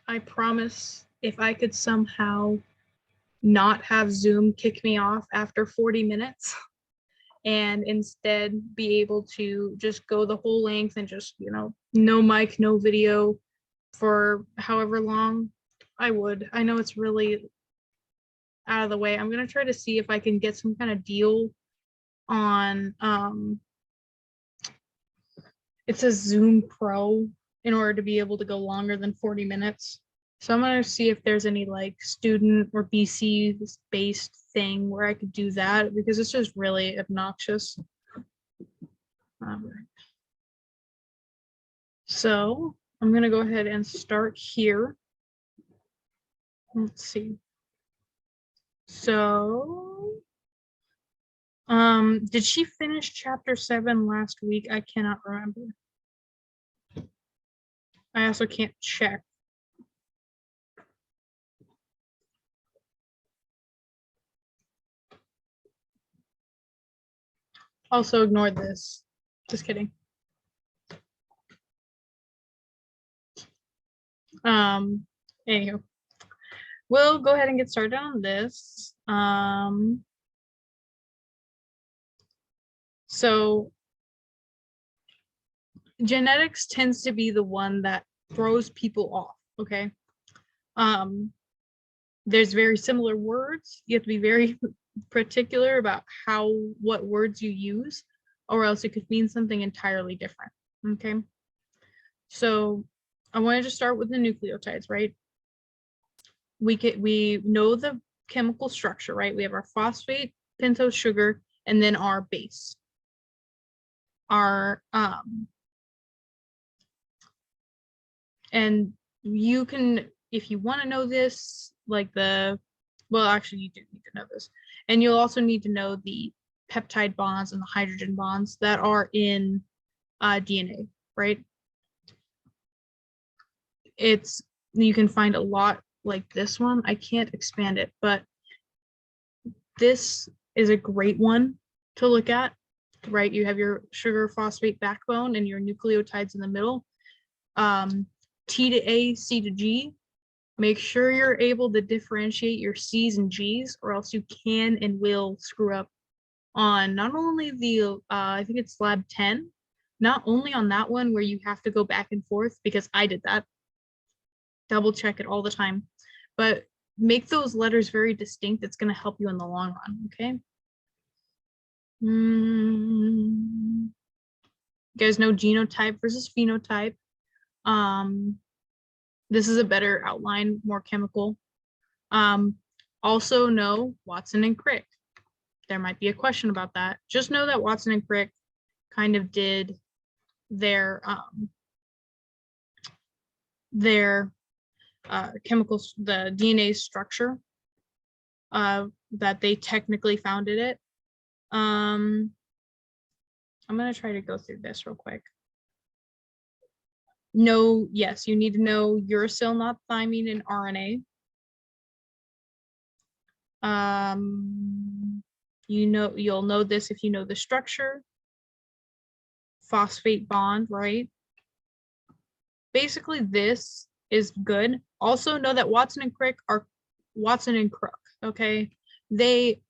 I promise if I could somehow not have Zoom kick me off after 40 minutes and instead be able to just go the whole length and just, no mic, no video for however long, I would. I know it's really out of the way. I'm going to try to see if I can get some kind of deal on, it says Zoom Pro in order to be able to go longer than 40 minutes. So I'm going to see if there's any like student or BC based thing where I could do that, because it's just really obnoxious. All right. So I'm going to go ahead and start here. Let's see. So, did she finish chapter 7 last week? I cannot remember. I also can't check. Also ignore this. Just kidding. Anywho, we'll go ahead and get started on this. So genetics tends to be the one that throws people off, okay? There's very similar words. You have to be very particular about what words you use, or else it could mean something entirely different, okay? So I wanted to start with the nucleotides, right? We know the chemical structure, right? We have our phosphate, pentose sugar, and then our base. And you can, if you want to know this, like well, actually you do need to know this. And you'll also need to know the peptide bonds and the hydrogen bonds that are in DNA, right? You can find a lot like this one. I can't expand it, but this is a great one to look at, right? You have your sugar phosphate backbone and your nucleotides in the middle. T to A, C to G. Make sure you're able to differentiate your C's and G's, or else you can and will screw up on not only the, I think it's lab 10, not only on that one where you have to go back and forth, because I did that, double check it all the time, but make those letters very distinct. It's going to help you in the long run, okay? You guys know genotype versus phenotype. This is a better outline, more chemical. Also know Watson and Crick. There might be a question about that. Just know that Watson and Crick kind of did their chemicals, the DNA structure, that they technically founded it. I'm going to try to go through this real quick. Yes, you need to know uracil, not thymine, and RNA. You'll know this if you know the structure. Phosphate bond, right? Basically, this is good. Also know that Watson and Crick are Watson and Crick, okay? They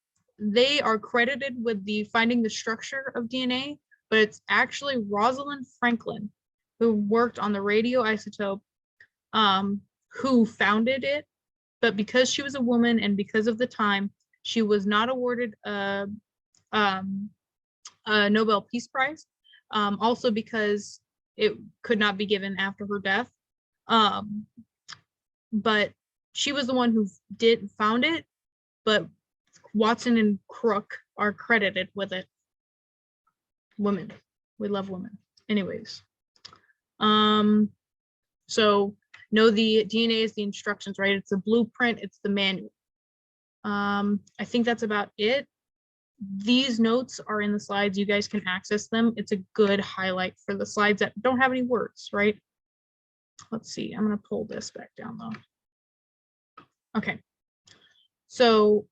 are credited with finding the structure of DNA, but it's actually Rosalind Franklin, who worked on the radioisotope, who founded it. But because she was a woman and because of the time, she was not awarded a Nobel Peace Prize. Also because it could not be given after her death. But she was the one who found it, but Watson and Crick are credited with it. Women. We love women. Anyways. So know the DNA is the instructions, right? It's the blueprint, it's the manual. I think that's about it. These notes are in the slides. You guys can access them. It's a good highlight for the slides that don't have any words, right? Let's see. I'm going to pull this back down though. Okay. So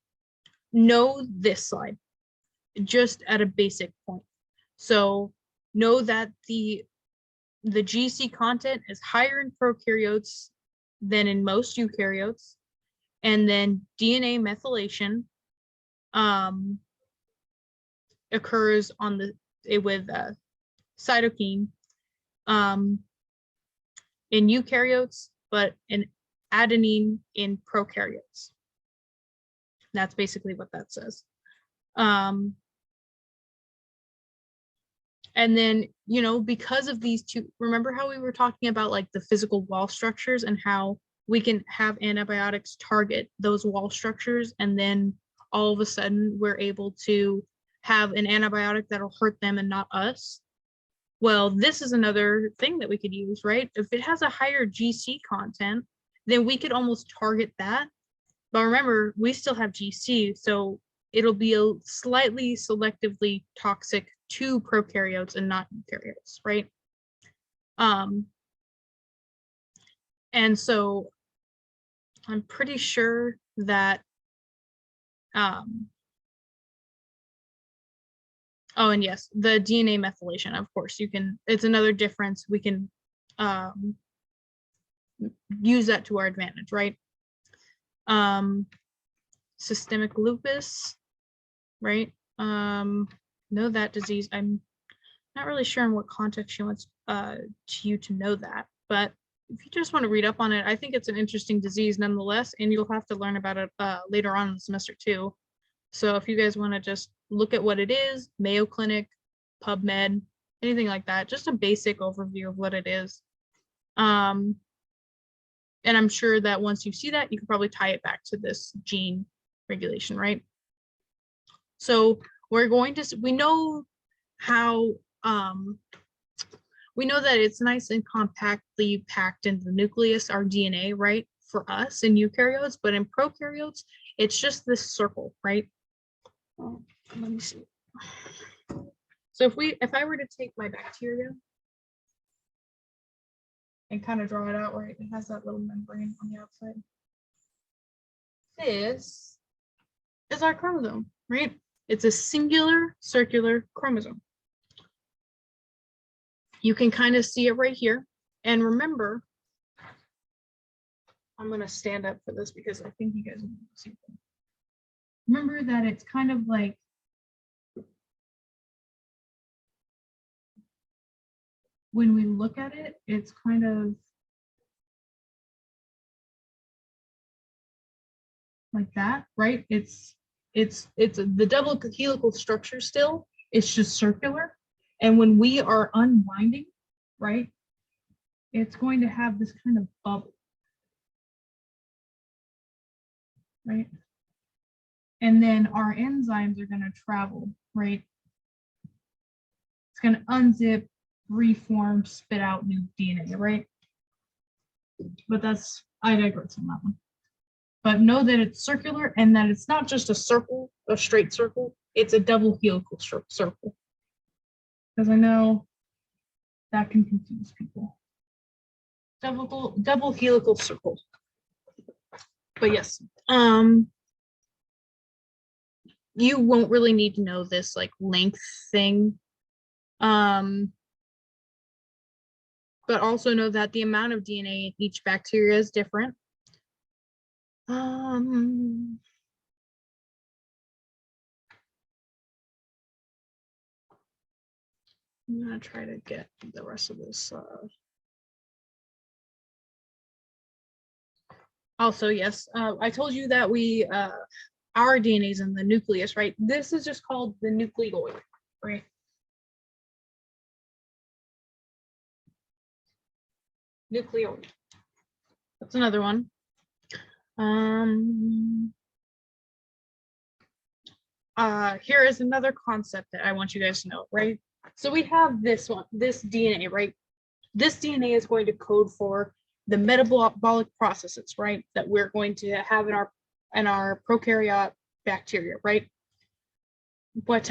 know this slide just at a basic point. So know that the GC content is higher in prokaryotes than in most eukaryotes. And then DNA methylation occurs on with cytokine in eukaryotes, but in adenine in prokaryotes. That's basically what that says. And then, you know, because of these two, remember how we were talking about like the physical wall structures and how we can have antibiotics target those wall structures, and then all of a sudden we're able to have an antibiotic that'll hurt them and not us. Well, this is another thing that we could use, right? If it has a higher GC content, then we could almost target that. But remember, we still have GC, so it'll be a slightly selectively toxic to prokaryotes and not eukaryotes, right? And so I'm pretty sure that, oh, and yes, the DNA methylation, of course, you can, it's another difference. We can use that to our advantage, right? Systemic lupus, right? Know that disease. I'm not really sure in what context she wants you to know that, but if you just want to read up on it, I think it's an interesting disease nonetheless, and you'll have to learn about it later on in the semester too. So if you guys want to just look at what it is, Mayo Clinic, PubMed, anything like that, just a basic overview of what it is. And I'm sure that once you see that, you can probably tie it back to this gene regulation, right? So we're going to, we know how, we know that it's nice and compactly packed in the nucleus, our DNA, right? For us in eukaryotes, but in prokaryotes, it's just this circle, right? Let me see. So if I were to take my bacteria and kind of draw it out, right? It has that little membrane on the outside. This is our chromosome, right? It's a singular circular chromosome. You can kind of see it right here. And remember, I'm going to stand up for this because I think you guys will see it. Remember that it's kind of like when we look at it, it's kind of like that, right? It's the double helical structure still, it's just circular. And when we are unwinding, right, it's going to have this kind of bubble, right? And then our enzymes are going to travel, right? It's going to unzip, reform, spit out new DNA, right? But that's, I digress on that one. But know that it's circular and that it's not just a circle, a straight circle, it's a double helical circle. Because I know that can confuse people. Double helical circle. But yes, you won't really need to know this like length thing. But also know that the amount of DNA in each bacteria is different. I'm gonna try to get the rest of this. Also, yes, I told you that we our DNA is in the nucleus, right? This is just called the nucleoid, right? Nucleoid. That's another one. Here is another concept that I want you guys to know, right? So we have this one, this DNA, right? This DNA is going to code for the metabolic processes, right? That we're going to have in our prokaryote bacteria, right? What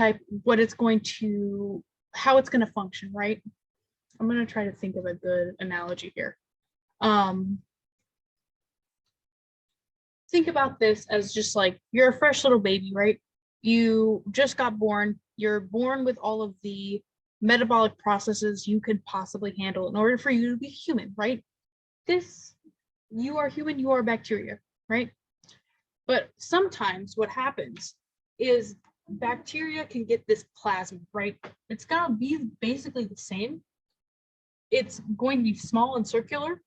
it's going to, how it's going to function, right? I'm going to try to think of a good analogy here. Think about this as just like you're a fresh little baby, right? You just got born. You're born with all of the metabolic processes you could possibly handle in order for you to be human, right? This you are human, you are bacteria, right? But sometimes what happens is bacteria can get this plasmid, right? It's gonna be basically the same. It's going to be small and circular,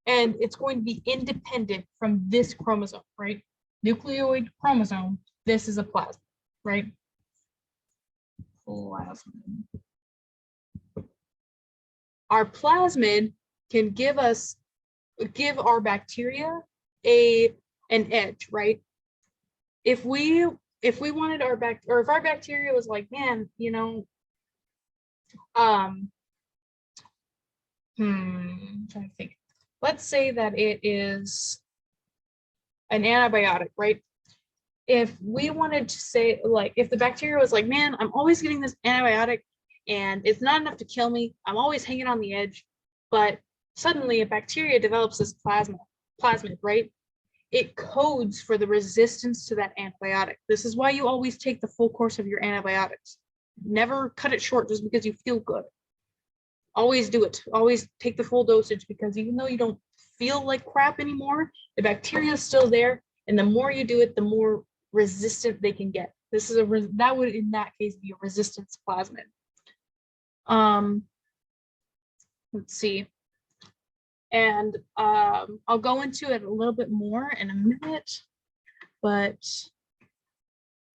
and it's going to be independent from this chromosome, right? Nucleoid chromosome, this is a plasmid, right? Plasmid. Our plasmid can give our bacteria an edge, right? If we wanted our if our bacteria was like, man, you know, I'm trying to think. Let's say that it is an antibiotic, right? If we wanted to say, like, if the bacteria was like, man, I'm always getting this antibiotic and it's not enough to kill me, I'm always hanging on the edge, but suddenly a bacteria develops this plasmid, right? It codes for the resistance to that antibiotic. This is why you always take the full course of your antibiotics. Never cut it short just because you feel good. Always do it. Always take the full dosage, because even though you don't feel like crap anymore, the bacteria is still there, and the more you do it, the more resistant they can get. This is that would in that case be a resistance plasmid. Let's see. And I'll go into it a little bit more in a minute, but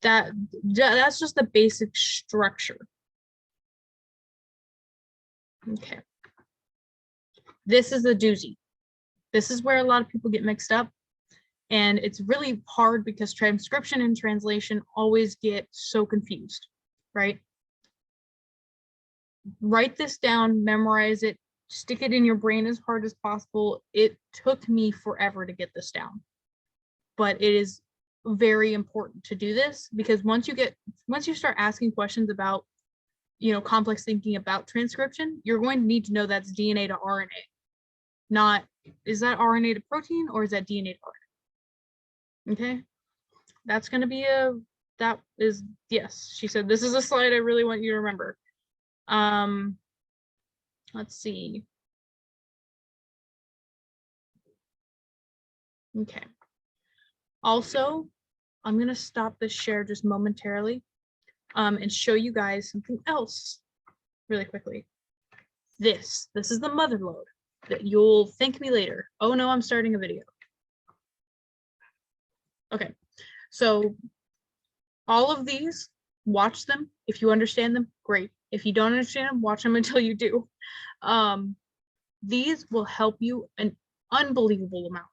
that's just the basic structure. Okay. This is a doozy. This is where a lot of people get mixed up, and it's really hard because transcription and translation always get so confused, right? Write this down, memorize it, stick it in your brain as hard as possible. It took me forever to get this down, but it is very important to do this, because once you start asking questions about, you know, complex thinking about transcription, you're going to need to know that's DNA to RNA. Not, is that RNA to protein or is that DNA to RNA? Okay, that's going to be that is, yes, she said, this is a slide I really want you to remember. Let's see. Okay. Also, I'm going to stop this share just momentarily and show you guys something else really quickly. This is the mother load that you'll thank me later. Oh no, I'm starting a video. Okay, so all of these, watch them. If you understand them, great. If you don't understand them, watch them until you do. These will help you an unbelievable amount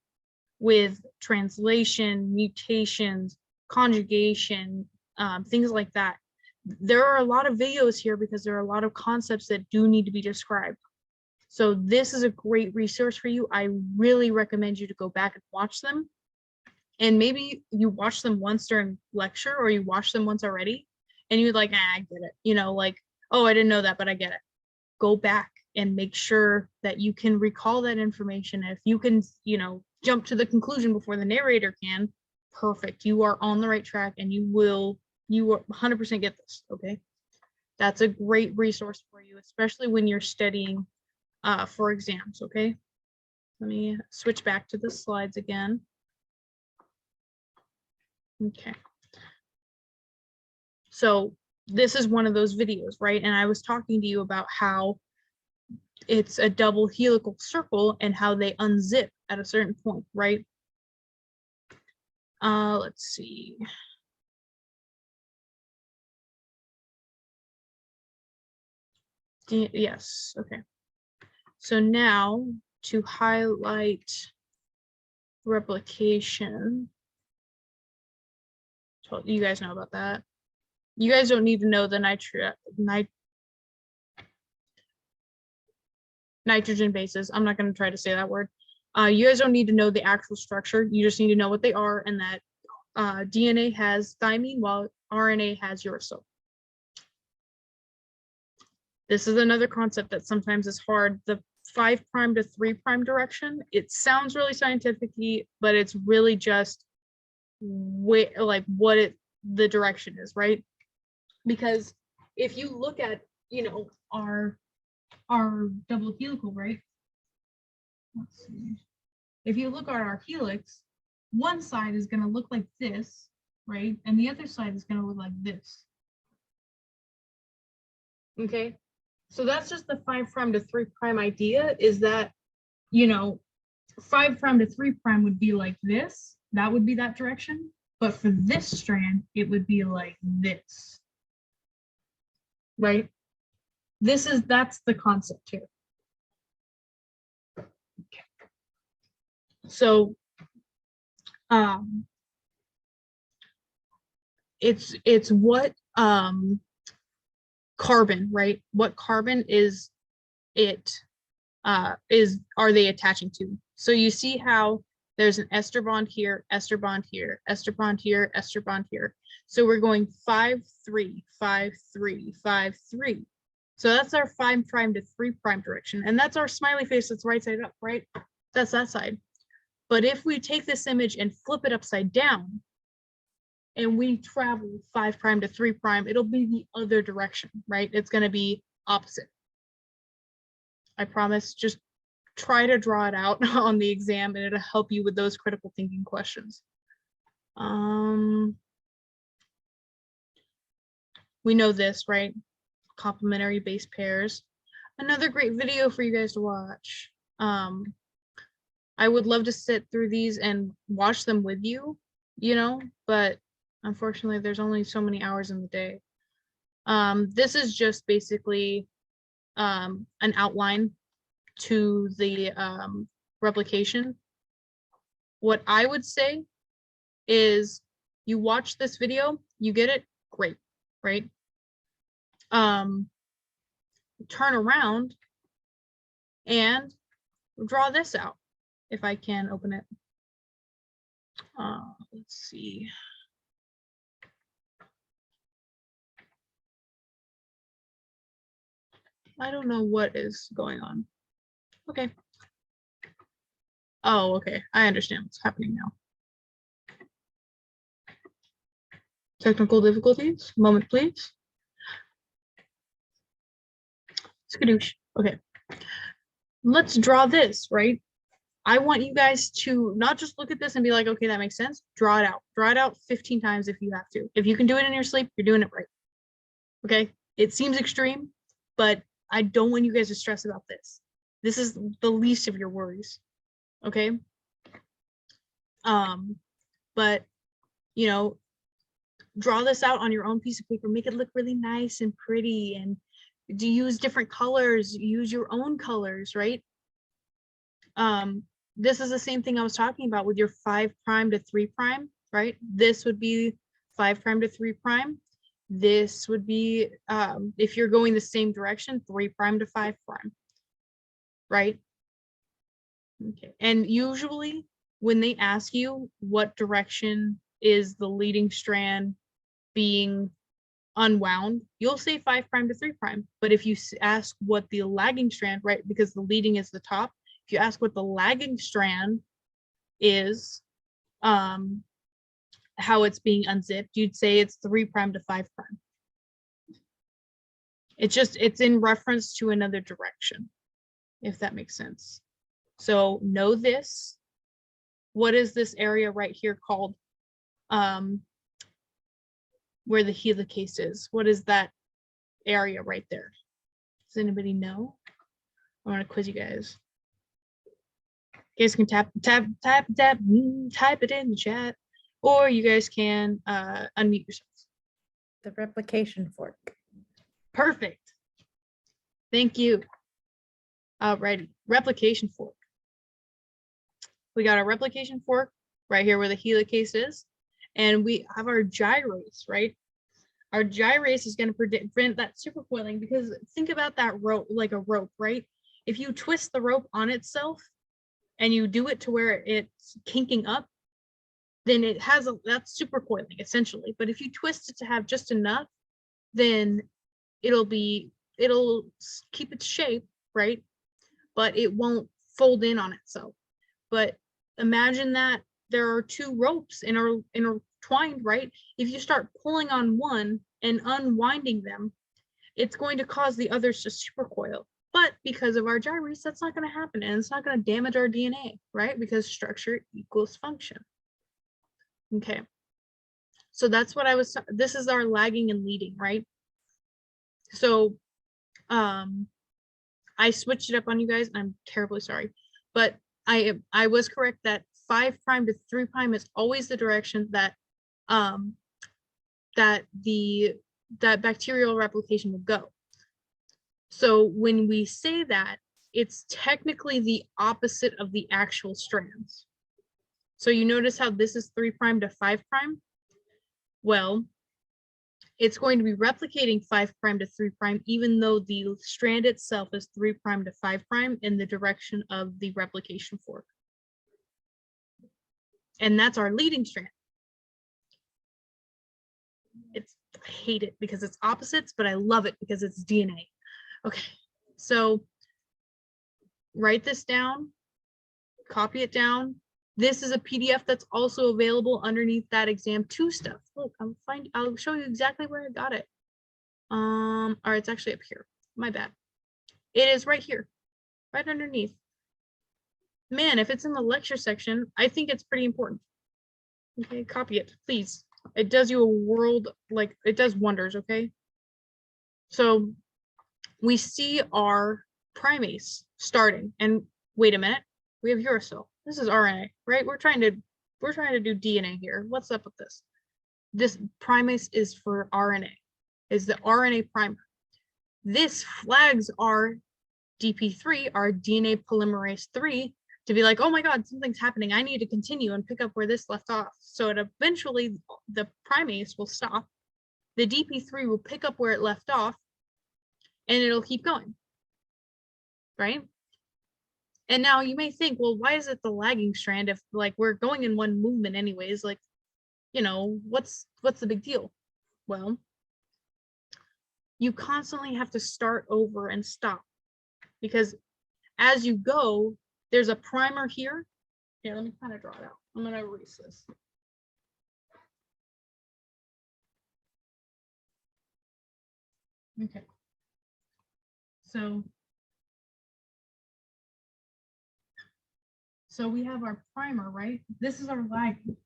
with translation, mutations, conjugation, things like that. There are a lot of videos here because there are a lot of concepts that do need to be described. So this is a great resource for you. I really recommend you to go back and watch them. And maybe you watch them once during lecture, or you watch them once already, and you're like, I get it. You know, like, oh, I didn't know that, but I get it. Go back and make sure that you can recall that information. If you can, you know, jump to the conclusion before the narrator can, perfect. You are on the right track, and you will 100% get this, okay? That's a great resource for you, especially when you're studying for exams, okay? Let me switch back to the slides again. Okay. So this is one of those videos, right? And I was talking to you about how it's a double helical circle and how they unzip at a certain point, right? Let's see. Yes, okay. So now to highlight replication. So you guys know about that. You guys don't need to know the nitrogen bases. I'm not going to try to say that word. You guys don't need to know the actual structure. You just need to know what they are, and that DNA has thymine while RNA has uracil. This is another concept that sometimes is hard. The 5' to 3' direction, it sounds really scientific-y, but it's really just what the direction is, right? Because if you look at, you know, our double helical, right? Let's see. if you look at our helix, one side is going to look like this, right? And the other side is going to look like this. Okay, so that's just the 5' to 3' idea, is that, you know, 5' to 3' would be like this. That would be that direction. But for this strand, it would be like this. Right? That's the concept here. Okay. So it's what carbon, right? What carbon is are they attaching to? So you see how there's an ester bond here, ester bond here, ester bond here, ester bond here. So we're going 5, 3, 5, 3, 5, 3. So that's our 5' to 3' direction. And that's our smiley face that's right side up, right? That's that side. But if we take this image and flip it upside down, and we travel 5' to 3', it'll be the other direction, right? It's going to be opposite. I promise, just try to draw it out on the exam and it'll help you with those critical thinking questions. We know this, right? Complementary base pairs. Another great video for you guys to watch. I would love to sit through these and watch them with you, you know, but unfortunately there's only so many hours in the day. This is just basically an outline to the replication. What I would say is, you watch this video, you get it, great, right? Turn around and draw this out, if I can open it. Let's see. I don't know what is going on. Okay. Oh, okay. I understand what's happening now. Technical difficulties. Moment, please. Skadoosh. Okay. Let's draw this, right? I want you guys to not just look at this and be like, okay, that makes sense. Draw it out. Draw it out 15 times if you have to. If you can do it in your sleep, you're doing it right. Okay? It seems extreme, but I don't want you guys to stress about this. This is the least of your worries. Okay? But, you know, draw this out on your own piece of paper. Make it look really nice and pretty, and do use different colors. Use your own colors, right? This is the same thing I was talking about with your 5' to 3', right? This would be 5' to 3'. This would be, if you're going the same direction, 3' to 5', right? Okay. And usually when they ask you what direction is the leading strand being unwound, you'll say 5' to 3'. But if you ask what the lagging strand, right, because the leading is the top, if you ask what the lagging strand is, how it's being unzipped, you'd say it's 3' to 5'. It's in reference to another direction, if that makes sense. So know this. What is this area right here called? Where the helicase is. What is that area right there? Does anybody know? I want to quiz you guys. You guys can type it in the chat, or you guys can unmute yourselves. The replication fork. Perfect. Thank you. Alrighty, replication fork. We got our replication fork right here where the helicase is, and we have our gyrase, right? Our gyrase is going to prevent that supercoiling, because think about that rope like a rope, right? If you twist the rope on itself and you do it to where it's kinking up, then it has that's supercoiling essentially. But if you twist it to have just enough, then it'll keep its shape, right? But it won't fold in on itself. But imagine that there are two ropes intertwined, right? If you start pulling on one and unwinding them, it's going to cause the others to supercoil. But because of our gyres, that's not going to happen, and it's not going to damage our DNA, right? Because structure equals function. Okay. So that's what this is our lagging and leading, right? So I switched it up on you guys. I'm terribly sorry, but I was correct that 5' to 3' is always the direction that that bacterial replication will go. So when we say that, it's technically the opposite of the actual strands. So you notice how this is 3' to 5'? Well, it's going to be replicating 5' to 3', even though the strand itself is 3' to 5' in the direction of the replication fork. And that's our leading strand. I hate it because it's opposites, but I love it because it's DNA. Okay, so write this down, copy it down. This is a PDF that's also available underneath that exam 2 stuff. Look, I'll show you exactly where I got it. All right, it's actually up here. My bad. It is right here, right underneath. Man, if it's in the lecture section, I think it's pretty important. Okay, copy it, please. It does you a world, like it does wonders, okay? So we see our primase starting, and wait a minute, we have uracil. This is RNA, right? We're trying to do DNA here. What's up with this? This primase is for RNA, is the RNA primer. This flags our DP3, our DNA polymerase 3, to be like, oh my God, something's happening. I need to continue and pick up where this left off. So eventually the primase will stop. The DP3 will pick up where it left off, and it'll keep going, right? And now you may think, well, why is it the lagging strand if like we're going in one movement anyways? Like, you know, what's the big deal? Well, you constantly have to start over and stop, because as you go, there's a primer here. Here, let me kind of draw it out. I'm going to erase this. Okay. So we have our primer, right? This is our lagging.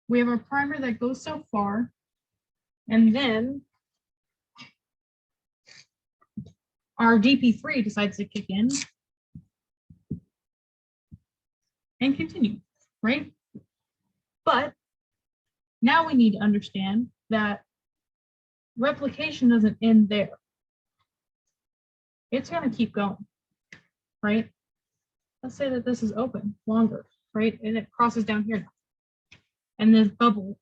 We have our primer that goes so far, and then our DP3 decides to kick in and continue, right? But now we need to understand that replication doesn't end there. It's going to keep going, right? Let's say that this is open longer, right? And it crosses down here now. And this bubble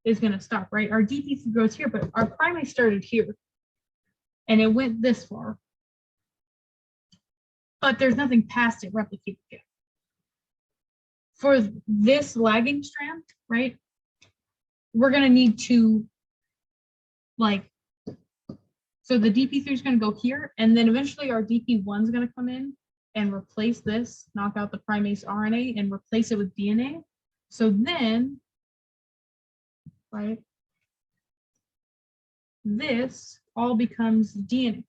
is going to stop, right? Our DP3 goes here, but our primase started here. And it went this far. But there's nothing past it replicating yet. For this lagging strand, right, we're going to need to, like, so the DP3 is going to go here, and then eventually our DP1 is going to come in and replace this, knock out the primase RNA and replace it with DNA. So then, right, this all becomes DNA,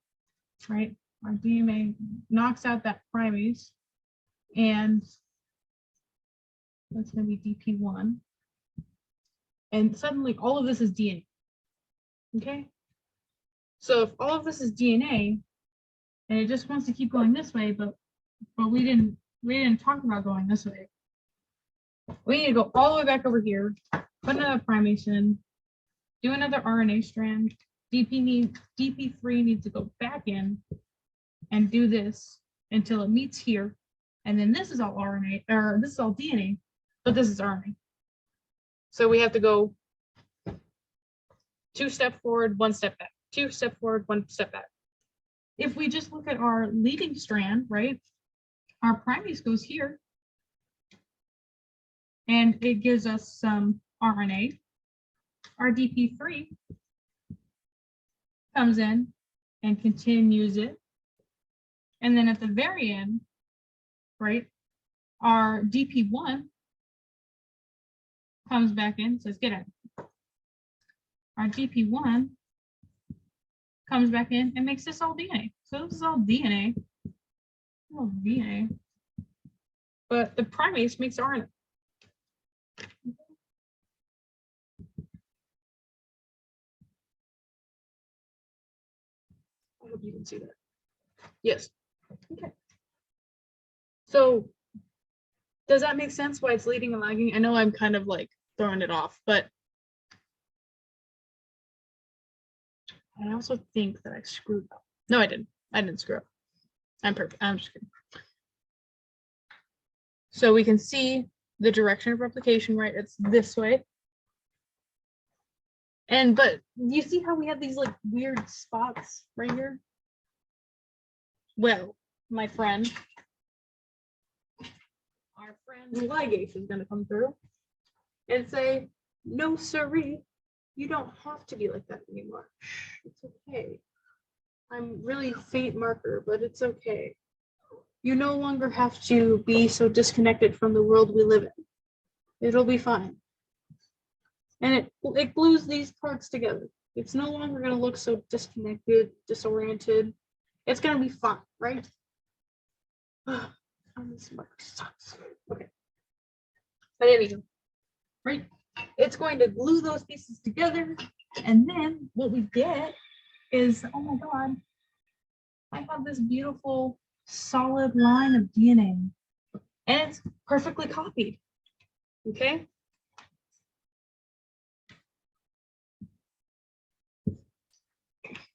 right? Our DNA knocks out that primase, and that's going to be DP1. And suddenly all of this is DNA, okay? So if all of this is DNA, and it just wants to keep going this way, but we didn't talk about going this way. We need to go all the way back over here, put another primase in, do another RNA strand. DP3 needs to go back in and do this until it meets here. And then this is all RNA, or this is all DNA, but this is RNA. So we have to go 2 steps forward, 1 step back, 2 steps forward, 1 step back. If we just look at our leading strand, right, our primase goes here, and it gives us some RNA. Our DP3 comes in and continues it. And then at the very end, right, our DP1 comes back in, says, get out. Our DP1 comes back in and makes this all DNA. So this is all DNA. All DNA. But the primase makes RNA. I hope you can see that. Yes. Okay. So does that make sense why it's leading and lagging? I know I'm kind of like throwing it off, but I also think that I screwed up. No, I didn't. I didn't screw up. I'm perfect. I'm just kidding. So we can see the direction of replication, right? It's this way. But you see how we have these like weird spots right here? Well, my friend, our friend ligase is going to come through and say, no, sirree, you don't have to be like that anymore. It's okay. I'm really faint marker, but it's okay. You no longer have to be so disconnected from the world we live in. It'll be fine. And it glues these parts together. It's no longer going to look so disconnected, disoriented. It's going to be fine, right? This marker sucks. Okay. But anyway, right? It's going to glue those pieces together. And then what we get is, oh my God, I have this beautiful solid line of DNA. And it's perfectly copied. Okay?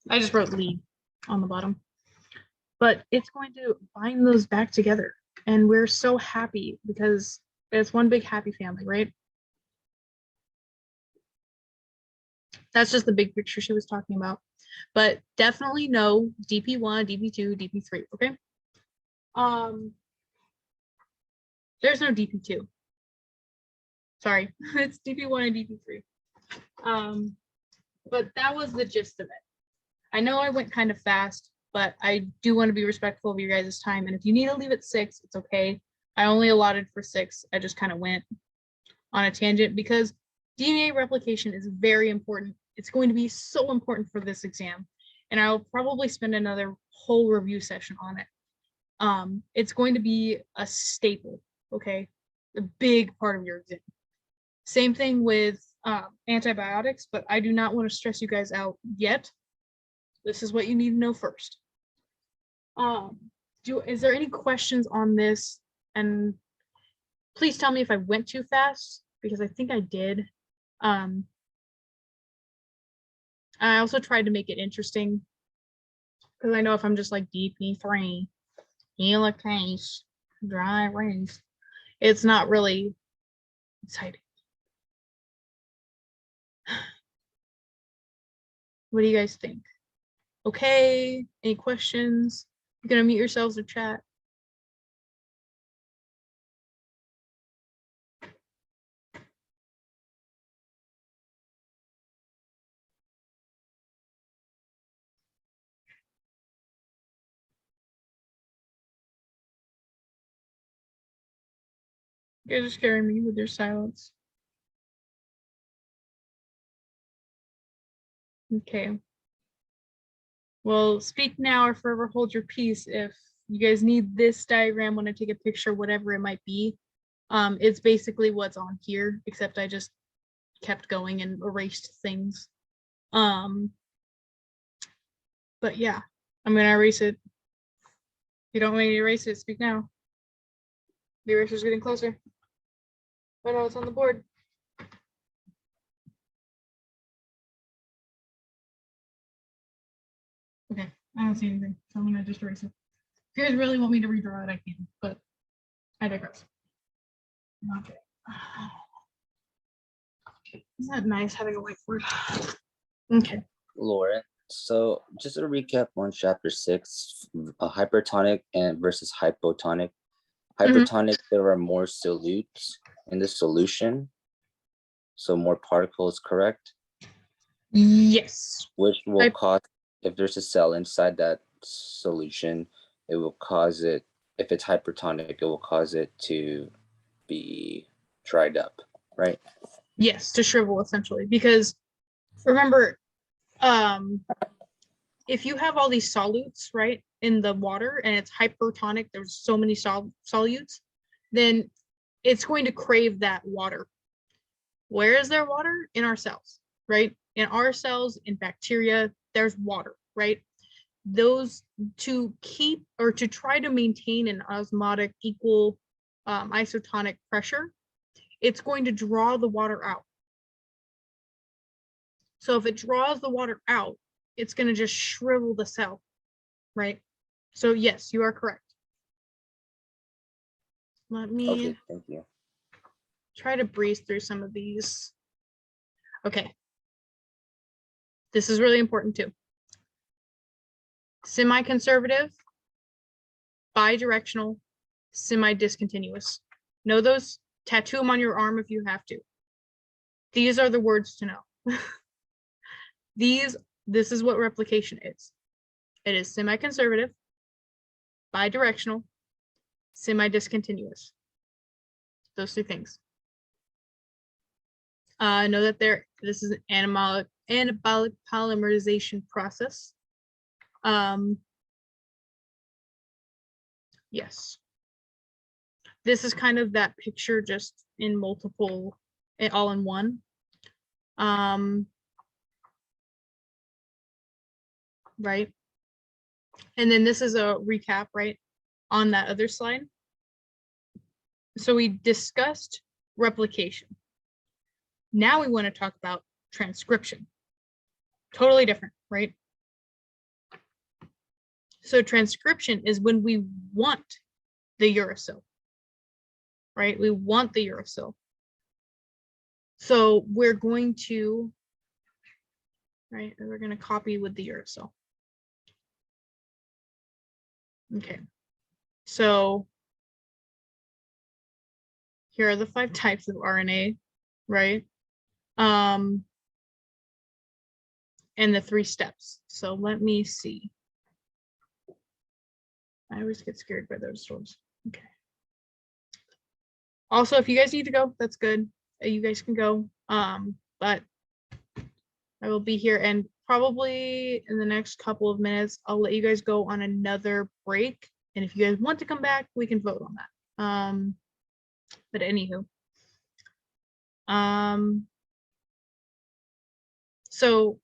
I just wrote lead on the bottom. But it's going to bind those back together. And we're so happy because it's one big happy family, right? That's just the big picture she was talking about. But definitely no DP1, DP2, DP3, okay? There's no DP2. Sorry, it's DP1 and DP3. But that was the gist of it. I know I went kind of fast, but I do want to be respectful of your guys' time. And if you need to leave at 6, it's okay. I only allotted for 6. I just kind of went on a tangent because DNA replication is very important. It's going to be so important for this exam. And I'll probably spend another whole review session on it. It's going to be a staple, okay? A big part of your exam. Same thing with antibiotics, but I do not want to stress you guys out yet. This is what you need to know first. Is there any questions on this? And please tell me if I went too fast, because I think I did. I also tried to make it interesting, because I know if I'm just like DP3, helicase, dry erase, it's not really exciting. What do you guys think? Okay, any questions? You're gonna mute yourselves or chat. You guys are scaring me with your silence. Okay. Well, speak now or forever hold your peace. If you guys need this diagram, want to take a picture, whatever it might be, it's basically what's on here, except I just kept going and erased things. But yeah, I'm gonna erase it. If you don't want me to erase it, speak now. The eraser's getting closer. Oh no, it's on the board. Okay, I don't see anything, so I'm gonna just erase it. If you guys really want me to redraw it, I can, but I digress. Okay. Isn't that nice having a whiteboard? Okay. Lauren, so just to recap on chapter 6, hypertonic and versus hypotonic. Hypertonic, there are more solutes in the solution, so more particles, correct? Yes. Which will cause, if there's a cell inside that solution, it will cause it, if it's hypertonic, it will cause it to be dried up, right? Yes, to shrivel essentially, because remember, if you have all these solutes, right, in the water and it's hypertonic, there's so many solutes, then it's going to crave that water. Where is there water? In our cells, right? In our cells, in bacteria, there's water, right? Those to keep or to try to maintain an osmotic equal isotonic pressure, it's going to draw the water out. So if it draws the water out, it's going to just shrivel the cell, right? So yes, you are correct. Let me Okay, thank you. try to breeze through some of these. Okay. This is really important too. Semi-conservative, bidirectional, semi-discontinuous. Know those? Tattoo them on your arm if you have to. These are the words to know. This is what replication is. It is semi-conservative, bidirectional, semi-discontinuous. Those two things. Know that this is an anabolic polymerization process. Yes. This is kind of that picture just in multiple, all in one. Right. And then this is a recap, right, on that other slide. So we discussed replication. Now we want to talk about transcription. Totally different, right? So transcription is when we want the uracil, right? We want the uracil. So we're going to, right, we're going to copy with the uracil. Okay, so here are the 5 types of RNA, right? And the 3 steps. So let me see. I always get scared by those words. Okay. Also, if you guys need to go, that's good. You guys can go. But I will be here, and probably in the next couple of minutes, I'll let you guys go on another break. And if you guys want to come back, we can vote on that. But anywho. So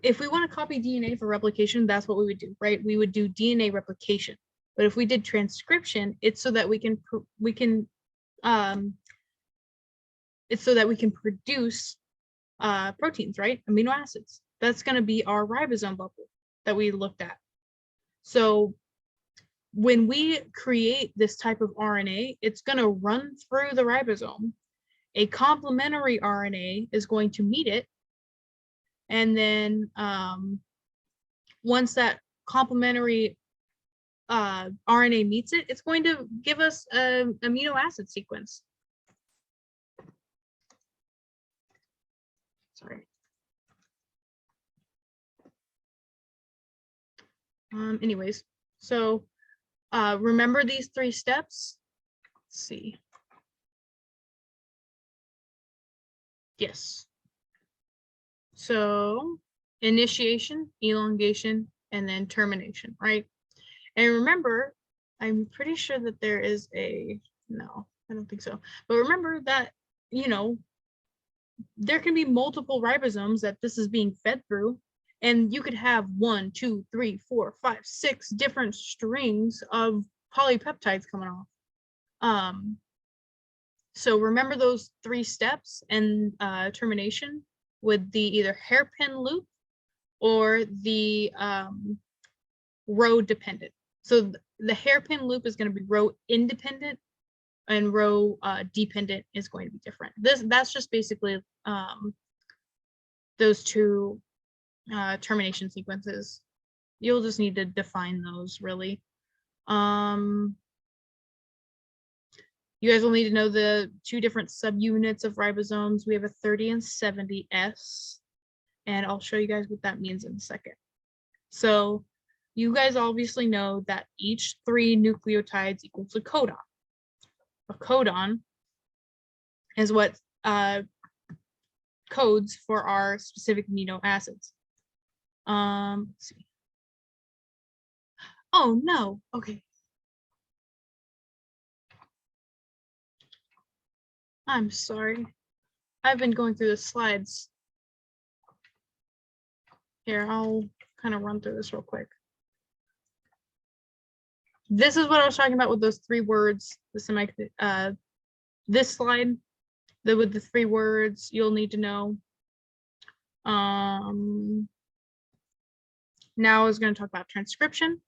if we want to copy DNA for replication, that's what we would do, right? We would do DNA replication. But if we did transcription, it's so that we can produce proteins, right? Amino acids. That's going to be our ribosome bubble that we looked at. So when we create this type of RNA, it's going to run through the ribosome. A complementary RNA is going to meet it. And then once that complementary RNA meets it, it's going to give us an amino acid sequence. Sorry. Anyways, so remember these 3 steps? Let's see. Yes. So initiation, elongation, and then termination, right? And remember, I'm pretty sure that there is no, I don't think so. But remember that, there can be multiple ribosomes that this is being fed through, and you could have 1, 2, 3, 4, 5, 6 different strings of polypeptides coming off. So remember those 3 steps and termination with the either hairpin loop or the row dependent. So the hairpin loop is going to be row independent, and row dependent is going to be different. That's just basically those 2 termination sequences. You'll just need to define those, really. You guys will need to know the 2 different subunits of ribosomes. We have a 30 and 70S, and I'll show you guys what that means in a second. So you guys obviously know that each 3 nucleotides equals a codon. A codon is what codes for our specific amino acids. Let's see. Oh, no. Okay. I'm sorry. I've been going through the slides. Here, I'll kind of run through this real quick. This is what I was talking about with those 3 words. This slide, with the 3 words you'll need to know. Now I was going to talk about transcription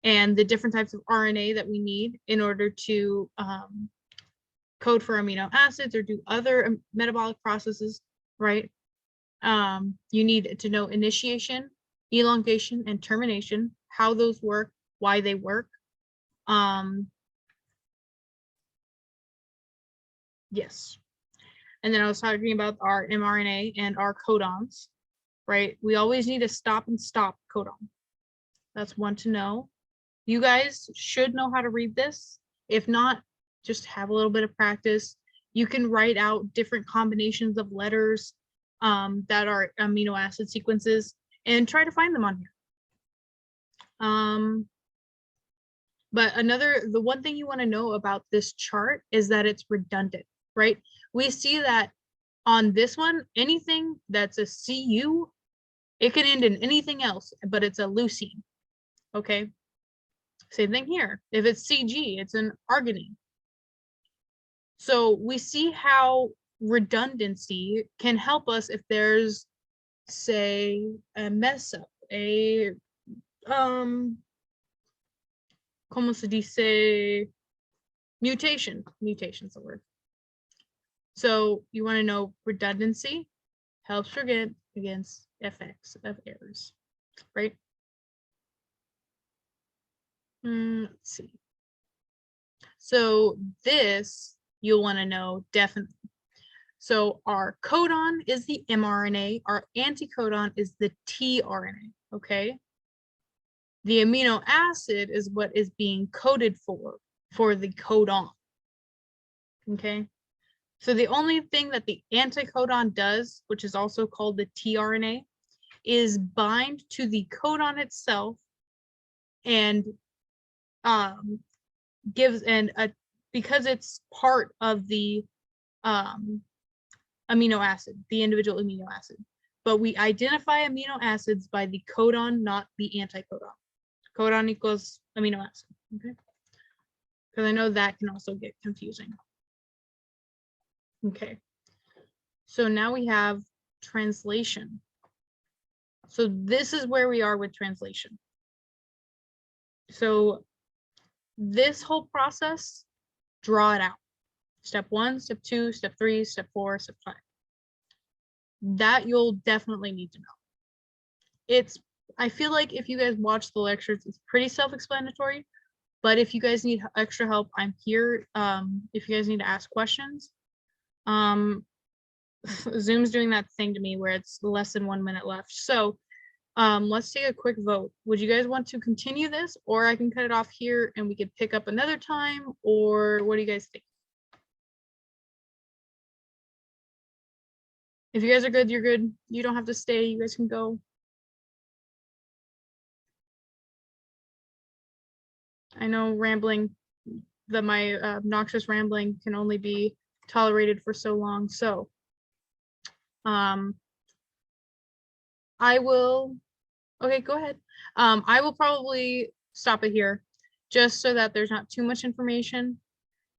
and the different types of RNA that we need in order to code for amino acids or do other metabolic processes, right? You need to know initiation, elongation, and termination, how those work, why they work. Yes. And then I was talking about our mRNA and our codons, right? We always need a stop and stop codon. That's one to know. You guys should know how to read this. If not, just have a little bit of practice. You can write out different combinations of letters that are amino acid sequences and try to find them on here. But the one thing you want to know about this chart is that it's redundant, right? We see that on this one, anything that's a CU, it can end in anything else, but it's a leucine, okay? Same thing here. If it's CG, it's an arginine. So we see how redundancy can help us if there's, say, a mess up, a como se dice, mutation. Mutation's the word. So you want to know redundancy helps prevent against effects of errors, right? Let's see. So this you'll want to know definitely. So our codon is the mRNA, our anticodon is the tRNA, okay? The amino acid is what is being coded for the codon, okay? So the only thing that the anticodon does, which is also called the tRNA, is bind to the codon itself and because it's part of the amino acid, the individual amino acid. But we identify amino acids by the codon, not the anticodon. Codon equals amino acid, okay? Because I know that can also get confusing. Okay, so now we have translation. So this is where we are with translation. So this whole process, draw it out. Step 1, step 2, step 3, step 4, step 5. That you'll definitely need to know. I feel like if you guys watch the lectures, it's pretty self-explanatory, but if you guys need extra help, I'm here. If you guys need to ask questions. Zoom's doing that thing to me where it's less than 1 minute left. So let's take a quick vote. Would you guys want to continue this, or I can cut it off here and we could pick up another time, or what do you guys think? If you guys are good, you're good. You don't have to stay. You guys can go. I know rambling, my obnoxious rambling can only be tolerated for so long. So I will, okay, go ahead. I will probably stop it here just so that there's not too much information.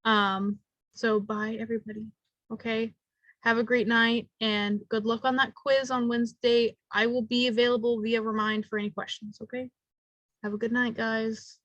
So bye everybody, okay? Have a great night and good luck on that quiz on Wednesday. I will be available via Remind for any questions, okay? Have a good night, guys.